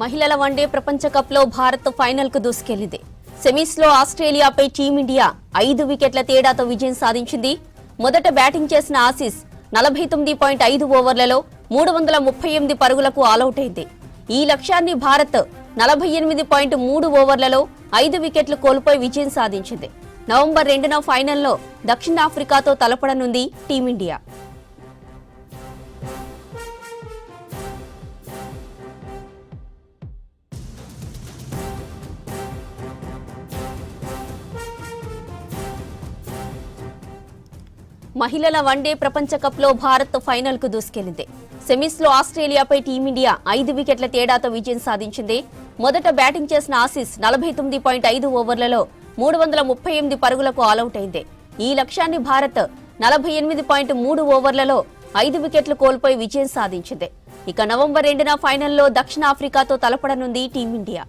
మహిళల వన్డే ప్రపంచ కప్లో భారత్ ఫైనల్కు దూసుకెళ్లింది. సెమీస్లో ఆస్ట్రేలియాపై టీమిండియా 5 వికెట్ల తేడాతో విజయం సాధించింది. మొదట బ్యాటింగ్ చేసిన ఆసీస్ 49.5 ఓవర్లలో 338 పరుగులకు ఆలౌట్ అయింది. ఈ లక్ష్యాన్ని భారత్ 48.3 ఓవర్లలో 5 వికెట్లు కోల్పోయి విజయం సాధించింది. నవంబర్ 2న ఫైనల్లో దక్షిణాఫ్రికాతో తలపడనుంది టీమిండియా. మహిళల వన్డే ప్రపంచ కప్లో భారత్ ఫైనల్కు దూసుకెళ్లింది. సెమీస్లో ఆస్ట్రేలియాపై టీమిండియా 5 వికెట్ల తేడాతో విజయం సాధించింది. మొదట బ్యాటింగ్ చేసిన ఆసీస్ 49.5 ఓవర్లలో 338 పరుగులకు ఆలౌట్ అయింది. ఈ లక్ష్యాన్ని భారత్ 48.3 ఓవర్లలో 5 వికెట్లు కోల్పోయి విజయం సాధించింది. ఇక నవంబర్ 2న ఫైనల్లో దక్షిణాఫ్రికాతో తలపడనుంది టీమిండియా.